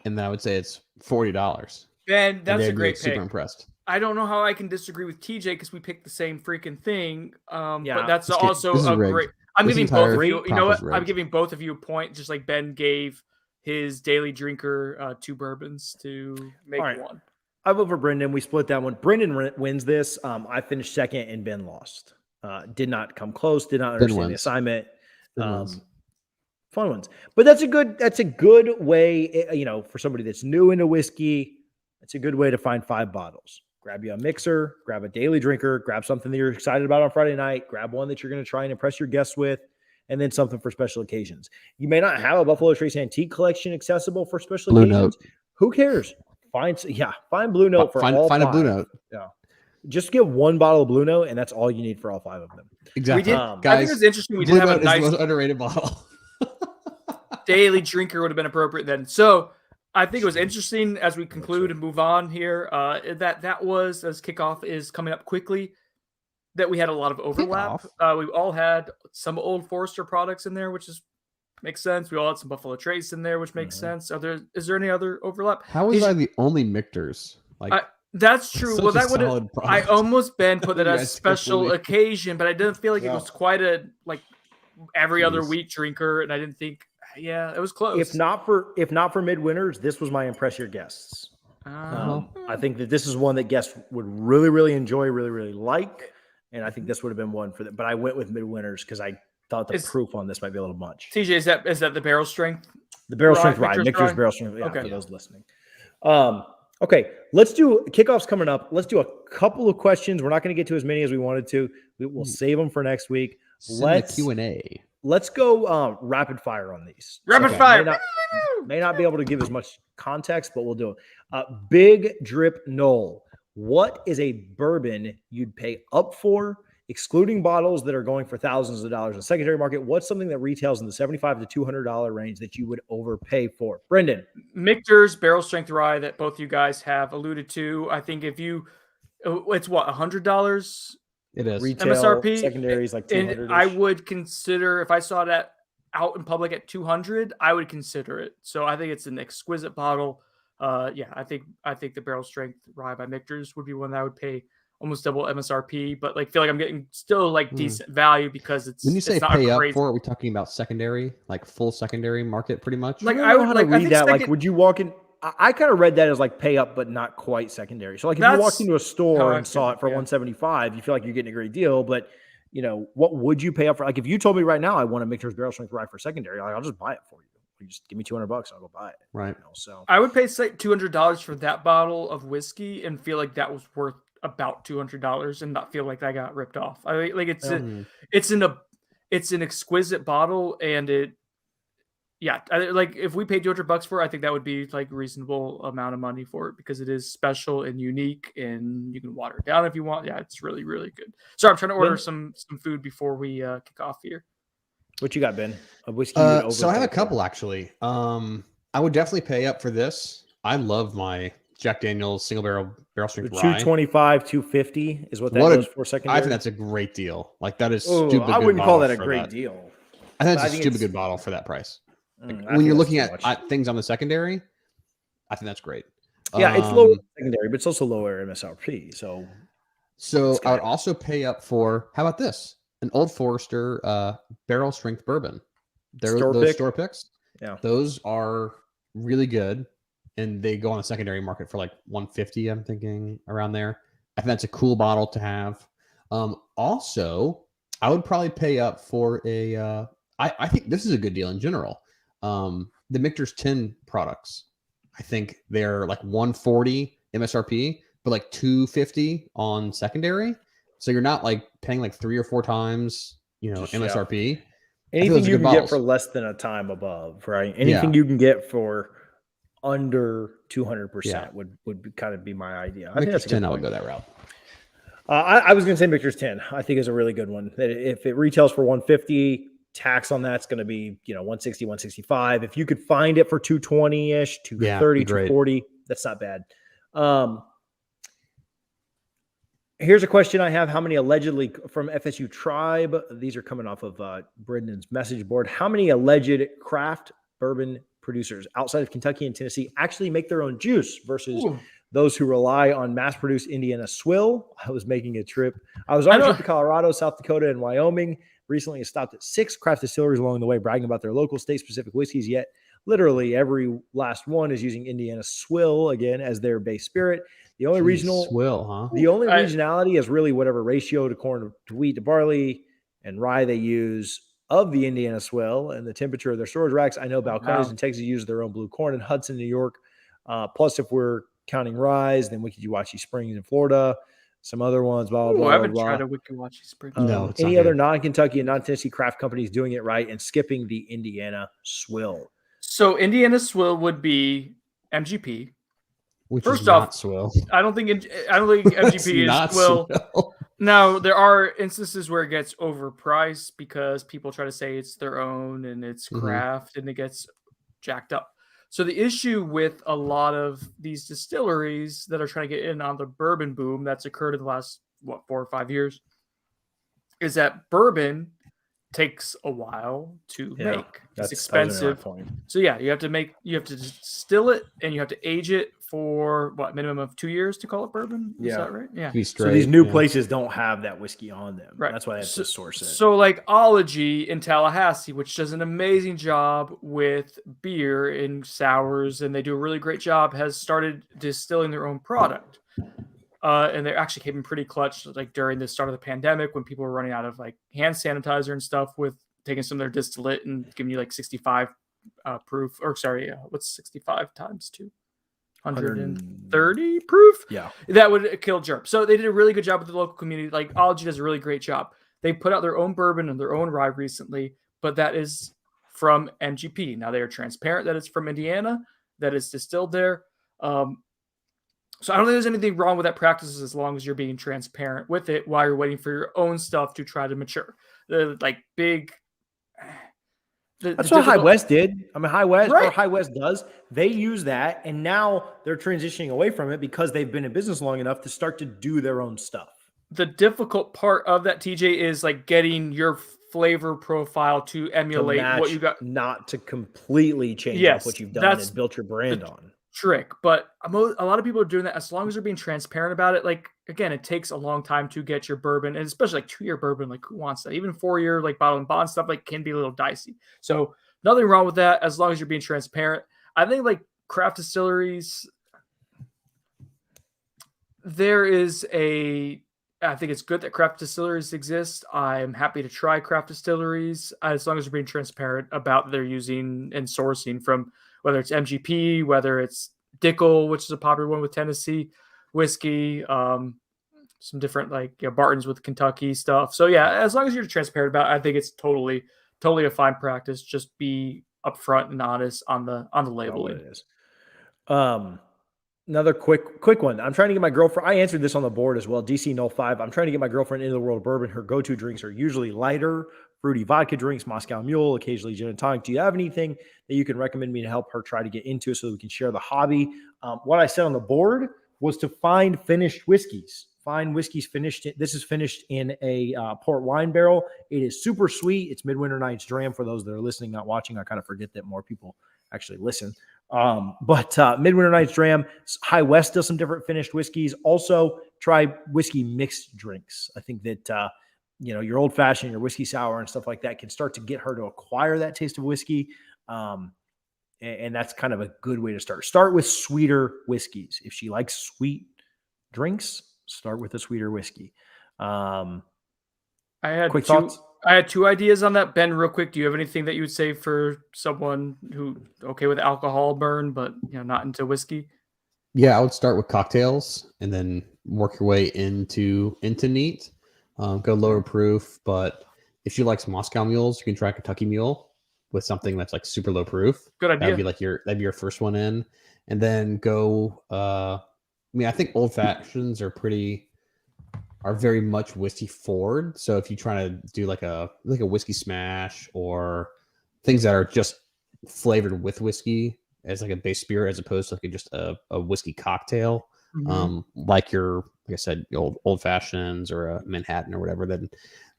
and then I would say it's $40. Ben, that's a They'd be great super pick. impressed. I don't know how I can disagree with TJ because we picked the same freaking thing. Yeah. But that's This game- also this is a rigged. great. I'm This giving both entire of you. You know prop what? is I'm rigged. giving both of you a point, just like Ben gave his daily drinker 2 bourbons to make All right. one. I vote for Brendan. We split that one. Brendan wins this. I finished second and Ben lost. Did not come close. Did not understand the wins. assignment. Ben wins. Fun ones, but that's a good way. For somebody that's new into whiskey, it's a good way to find 5 bottles. Grab you a mixer, grab a daily drinker, grab something that you're excited about on Friday night, grab one that you're going to try and impress your guests with, and then something for special occasions. You may not have a Buffalo Trace antique collection accessible for special Blue occasions. Note. Who cares? Find Blue Note for all Find a Blue 5. Note. Just get 1 bottle of Blue Note, and that's all you need for all 5 of them. Exactly. did- Um, I think Guys, it's interesting. We Blue did have Note a is nice the most underrated bottle. daily drinker would have been appropriate then. So I think it was interesting as we conclude and move on here. That was as kickoff is coming up quickly. That we had a lot of overlap. We all had some Old Forester products in there, which makes sense. We all had some Buffalo Trace in there, which makes sense. Is there any other overlap? How was I the only Michters? Like That's true. such Well, a that would have. solid I product. almost been put that You as guys special completely- occasion, but I didn't feel like it Yeah. was quite a every other Jeez. week drinker, and I didn't think. Yeah, it was close. If not for midwinters, this was my impress your guests. I think that this is one that guests would really, really enjoy, really, really like, and I think this would have been one for them. But I went with midwinters because I thought the Is- proof on this might be a little much. TJ, is that the barrel strength? The barrel Rye, strength rye, Michter's Michter's rye? barrel strength. Yeah, Okay. for those listening. Okay, let's do kickoffs coming up. Let's do a couple of questions. We're not going to get to as many as we wanted to. We'll save them for next week. Send the Let's Q&A. let's go rapid fire on these. Rapid Okay, fire. May not be able to give as much context, but we'll do it. Big Drip Knoll. What is a bourbon you'd pay up for, excluding bottles that are going for thousands of dollars in the secondary market? What's something that retails in the $75 to $200 range that you would overpay for? Brendan. Michter's barrel strength rye that both you guys have alluded to. I think if you, it's what $100. It is. Retail, MSRP, secondaries like 200. And I would consider if I saw that out in public at 200, I would consider it. So I think it's an exquisite bottle. I think the barrel strength rye by Michter's would be one that I would pay almost double MSRP, but feel like I'm getting still decent value because it's When you say it's not pay up crazy. for, are we talking about secondary, like full secondary market, pretty much? Like, I I would would how to like- I read think that. Like, second- would you walk in? I kind of read that as like pay up, but not quite secondary. So, like, if you That's walked into a how store I and saw feel, it for yeah. $175, you feel like you're getting a great deal. But what would you pay up for? Like, if you told me right now I want to make sure barrel strength rye for secondary, I'll just buy it for you. You just give me $200, I'll go buy it. Right. So I would pay say $200 for that bottle of whiskey and feel like that was worth about $200 and not feel like I got ripped off. I like it's Mm. it's an exquisite bottle and like if we paid $200 for it, I think that would be like reasonable amount of money for it because it is special and unique and you can water it down if you want. Yeah, it's really, really good. Sorry, I'm trying to order some food before we kick off here. what you got, Ben? A whiskey? you would So I have a overpay for? couple actually. I would definitely pay up for this. I love my Jack Daniel's single barrel strength rye. 225, 250 is what that What a- goes for secondary. I think that's a great deal. Like that is Oh, stupid. I good wouldn't call bottle that a for great that. deal. I think I that's a think stupid it's- good bottle for that price. I When think you're that's looking too much. at things on the secondary, I think that's great. Yeah, it's lower secondary, but it's also lower MSRP. So So It's I would got it. also pay up for, how about this? An Old Forester barrel strength bourbon. Store Those pick? store picks. Yeah. Those are really good. And they go on the secondary market for like 150, I'm thinking around there. I think that's a cool bottle to have. Also, I would probably pay up for I think this is a good deal in general. The Michter's 10 products. I think they're like 140 MSRP, but like 250 on secondary. So you're not like paying like 3 or 4 times, Just, yeah. MSRP. Anything those are you good can get bottles. for less than a time above, right? Anything you can get for under 200% would kind of be my idea. I think that's Michter's a 10, good I would point. go that route. I was going to say Michter's 10. I think is a really good one. That if it retails for 150, tax on that's going to be 160, 165. If you could find it for 220-ish, 230, be great. 240, that's not bad. Here's a question I have. How many allegedly from FSU Tribe? These are coming off of Brendan's message board. How many alleged craft bourbon producers outside of Kentucky and Tennessee actually make their own juice versus those who rely on mass-produced Indiana swill? I was making a trip. I was on a trip to Colorado, South Dakota, and Wyoming. Recently, I stopped at 6 craft distilleries along the way, bragging about their local state-specific whiskeys, yet literally every last one is using Indiana swill, again, as their base spirit. The only The only regionality is really whatever ratio to corn to wheat to barley and rye they use of the Indiana swill and the temperature of their storage racks. I know Balcones in Texas use their own blue corn, and Hudson, New York. Plus, if we're counting rye, then Wiki-Wachi Springs in Florida, some other ones. Blah blah. I haven't blah. tried a Wiki-Wachi Springs. No, it's any not other good. non-Kentucky and non-Tennessee craft companies doing it right and skipping the Indiana swill? So Indiana swill would be MGP. Which First is off, not swill. I don't think MGP not is swill. swill. Now, there are instances where it gets overpriced because people try to say it's their own and it's craft and it gets jacked up. So the issue with a lot of these distilleries that are trying to get in on the bourbon boom that's occurred in the last, 4 or 5 years, is that bourbon takes a while to make. It's expensive. So yeah, you have to distill it and you have to age it for minimum of 2 years to call it bourbon. Is that right? Yeah. So these new places don't have that whiskey on them. Right. That's why they have to source it. So like Ology in Tallahassee, which does an amazing job with beer and sours, and they do a really great job, has started distilling their own product. And they're actually keeping pretty clutch, like during the start of the pandemic when people were running out of like hand sanitizer and stuff, with taking some of their distillate and giving you like 65 proof, or sorry, what's 65 times 2? 130 proof. Yeah, that would kill germ. So they did a really good job with the local community. Like Ology does a really great job. They put out their own bourbon and their own rye recently, but that is from MGP. Now they are transparent that it's from Indiana, that it's distilled there. So I don't think there's anything wrong with that practice as long as you're being transparent with it while you're waiting for your own stuff to try to mature. That's what High West did. I mean, High West or High West does. They use that, and now they're transitioning away from it because they've been in business long enough to start to do their own stuff. The difficult part of that, TJ, is like getting your flavor profile to emulate what you got, not to completely change up what you've done and built your brand on. Trick, but a lot of people are doing that as long as they're being transparent about it. Like, again, it takes a long time to get your bourbon, and especially like 2-year bourbon. Like, who wants that? Even 4-year like bottle and bond stuff like can be a little dicey. So nothing wrong with that as long as you're being transparent. I think like craft distilleries, I think it's good that craft distilleries exist. I'm happy to try craft distilleries as long as they're being transparent about they're using and sourcing from, whether it's MGP, whether it's Dickel, which is a popular one with Tennessee whiskey, some different Barton's with Kentucky stuff. So yeah, as long as you're transparent about it, I think it's totally a fine practice. Just be upfront and honest on the labeling. It is. Another quick one. I'm trying to get my girlfriend. I answered this on the board as well. DC05. I'm trying to get my girlfriend into the world of bourbon. Her go-to drinks are usually lighter, fruity vodka drinks, Moscow Mule, occasionally gin and tonic. Do you have anything that you can recommend me to help her try to get into so that we can share the hobby? What I said on the board was to find finished whiskeys. Find whiskeys finished. This is finished in a port wine barrel. It is super sweet. It's Midwinter Night's Dram. For those that are listening, not watching, I kind of forget that more people actually listen. But Midwinter Night's Dram, High West does some different finished whiskeys. Also, try whiskey mixed drinks. I think that your old fashioned, your whiskey sour, and stuff like that can start to get her to acquire that taste of whiskey. And that's kind of a good way to start. Start with sweeter whiskeys. If she likes sweet drinks, start with a sweeter whiskey. I had quick thoughts. I had 2 ideas on that. Ben, real quick, do you have anything that you would say for someone who okay with alcohol burn, but not into whiskey? Yeah, I would start with cocktails and then work your way into neat. Go lower proof, but if she likes Moscow mules, you can try Kentucky Mule with something that's like super low proof. Good idea. That'd be your first one in, and then go. I think old fashions are very much whiskey forward. So if you try to do like a whiskey smash or things that are just flavored with whiskey as like a base spirit as opposed to like just a whiskey cocktail, like I said, old fashions or a Manhattan or whatever, then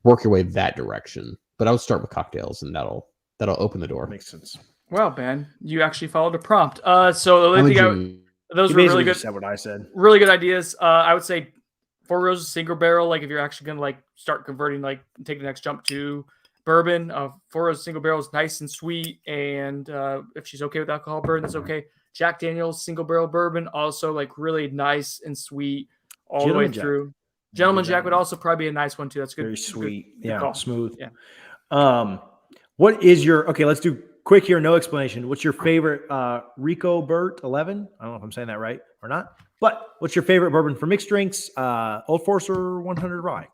work your way that direction. But I would start with cocktails, and that'll open the door. Makes sense. Well, Ben, you actually followed a prompt. So the only thing those He were really basically good. just said what I said. Really good ideas. I would say Four Roses single barrel. Like if you're actually gonna like start converting, like take the next jump to bourbon. Four Roses single barrel is nice and sweet, and if she's okay with alcohol bourbon, that's okay. Jack Daniel's single barrel bourbon also like really nice and sweet all the way through. Gentleman Jack would also probably be a nice one too. That's good. Very sweet. Good call. Smooth. Yeah. What is your okay? Let's do quick here. No explanation. What's your favorite Rico Burt 11? I don't know if I'm saying that right or not. But what's your favorite bourbon for mixed drinks? Old Forester 100 Rye.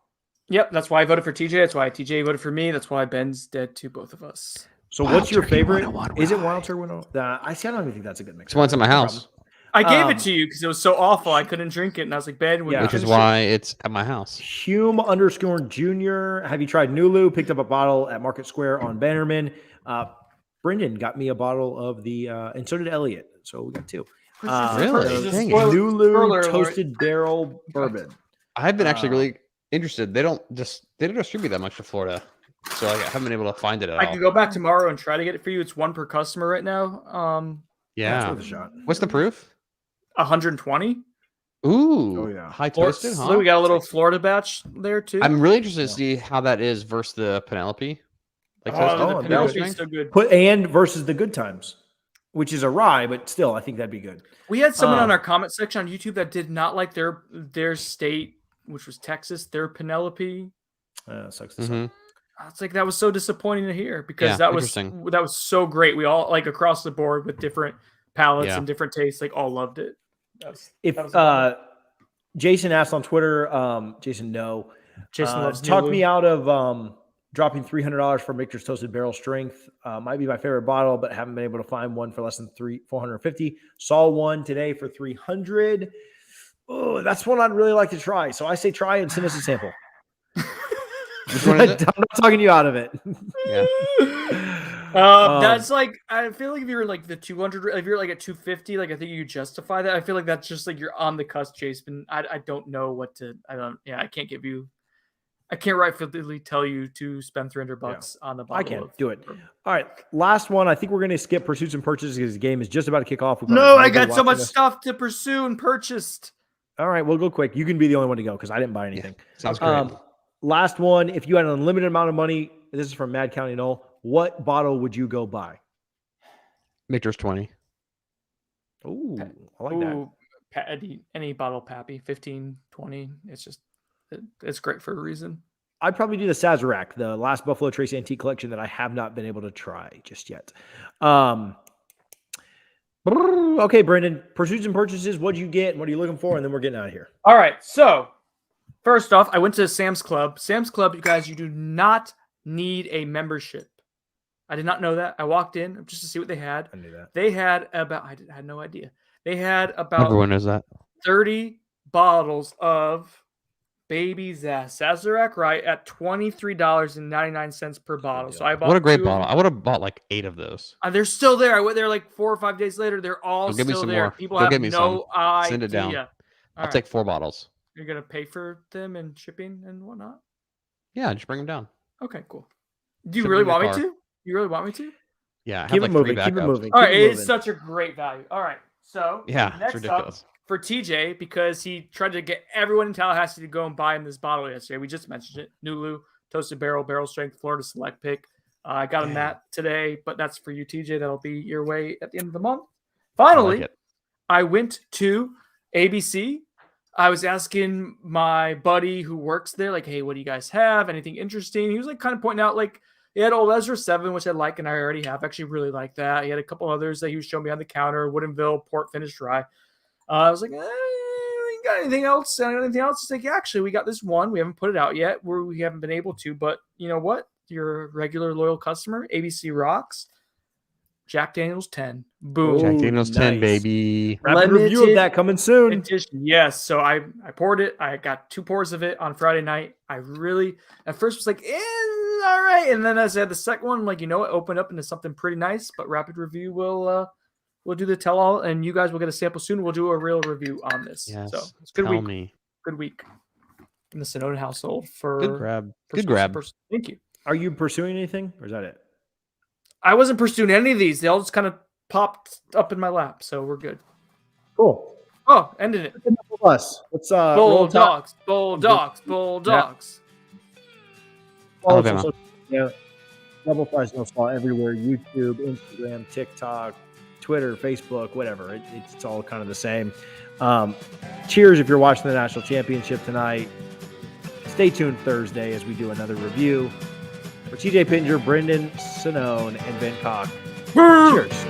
Yep, that's why I voted for TJ. That's why TJ voted for me. That's why Ben's dead to both of us. So what's your favorite? Is it Wild Turkey 101? I don't even think that's a good mix. It's one's in my house, I gave it to you because it was so awful. I couldn't drink it, and I was like, Ben, which is why it's at my house. Hume _ Jr. Have you tried Nulu? Picked up a bottle at Market Square on Bannerman. Brendan got me a bottle of the, and so did Elliot. So we got two. Really? Dang it. Nulu toasted barrel bourbon. I've been actually really interested. They don't distribute that much to Florida, so I haven't been able to find it at all. I could go back tomorrow and try to get it for you. It's one per customer right now. Yeah. Worth a shot. What's the proof? 120. Ooh. Oh, yeah. High toasted, huh? So we got a little Florida batch there too. I'm really interested to see how that is versus the Penelope. Like the good. Penelope is so good. Versus the Good Times, which is a rye, but still, I think that'd be good. We had someone on our comment section on YouTube that did not like their state, which was Texas, their Penelope. Sucks to suck. It's like that was so disappointing to hear because Yeah, that was so great. We all like across the board with different palates Yeah. and different tastes, like all loved it. Jason asked on Twitter, Jason loves talk me out of dropping $300 for Michter's Toasted Barrel Strength. Might be my favorite bottle, but haven't been able to find one for less than $450. Saw one today for $300. Oh, that's one I'd really like to try. So I say try and send us a sample. Which one is it? I'm not talking you out of it. Yeah. That's like I feel like if you're like the 200, if you're like at 250, like I think you justify that. I feel like that's just like you're on the cusp, Jason. I don't know what to. I can't give you. I can't rightfully tell you to spend $300 on the bottle. I can do it. All right, last one. I think we're going to skip pursuits and purchases because the game is just about to kick off. No, I got so much stuff to pursue and purchased. All right, we'll go quick. You can be the only one to go because I didn't buy anything. Yeah, sounds great. Last one. If you had an unlimited amount of money, this is from Mad County Knoll. What bottle would you go buy? Michter's 20. Ooh, I like that. Any bottle Pappy, 15, 20. It's great for a reason. I'd probably do the Sazerac, the last Buffalo Trace Antique Collection that I have not been able to try just yet. Okay, Brendan, pursuits and purchases. What'd you get? What are you looking for? And then we're getting out of here. All right. So first off, I went to Sam's Club. Sam's Club, you guys, you do not need a membership. I did not know that. I walked in just to see what they had. I knew that. They had about, I had no idea. They had about Everyone knows that. 30 bottles of Baby Sazerac, right, at $23.99 per bottle. So I bought What a great 2 bottle. I would have bought like 8 of those. They're still there. I went there like 4 or 5 days later. They're all Give me still some there. more. People Go have get me no some. idea. Send it down. All I'll right. take 4 bottles. You're going to pay for them and shipping and whatnot? Yeah, just bring them down. Okay, cool. Do you Ship really them in want me your car. to? You really want me to? Yeah, I have Keep like it 3 moving. Keep it backups. moving. All right, Keep it it's moving. such a great value. All right, so Yeah, it's next ridiculous. up for TJ, because he tried to get everyone in Tallahassee to go and buy him this bottle yesterday. We just mentioned it. Nulu Toasted Barrel Strength Florida Select Pick. I got him that today, but that's for you, TJ. That'll be your way at the end of the month. Finally, it. I went to ABC. I was asking my buddy who works there, like, hey, what do you guys have? Anything interesting? He was like kind of pointing out, like, he had Old Ezra 7, which I like, and I already have. Actually really like that. He had a couple others that he was showing me on the counter, Woodinville, Port Finished Rye. I was like, got anything else? Anything else? It's like, actually, we got this one. We haven't put it out yet. We haven't been able to, but you know what? You're a regular loyal customer. ABC rocks. Jack Daniels 10. Boom. Jack Ooh, Daniels 10, nice. baby. Rapid review of Limited that coming soon. Edition. Yes. So I poured it. I got 2 pours of it on Friday night. I really at first was like, all right. And then as I had the second one, I'm like, you know what, opened up into something pretty nice. But Rapid Review will we'll do the tell all, and you guys will get a sample soon. We'll do a real review on this. Yes. So it's a good Tell week. me. Good week in the Sonoda household for Good grab. for Good Squishy grab. Person. Thank you. Are you pursuing anything, or is that it? I wasn't pursuing any of these. They all just kind of popped up in my lap, so we're good. Cool. Oh, ended it. Plus, let's roll top. Bulldogs. Follow us on Alabama. social media. Double Fries No Slaw everywhere: YouTube, Instagram, TikTok, Twitter, Facebook, whatever. It's all kind of the same. Cheers if you're watching the national championship tonight. Stay tuned Thursday as we do another review. For TJ Pittenger, Brendan Sonnone, and Ben Cock. Cheers.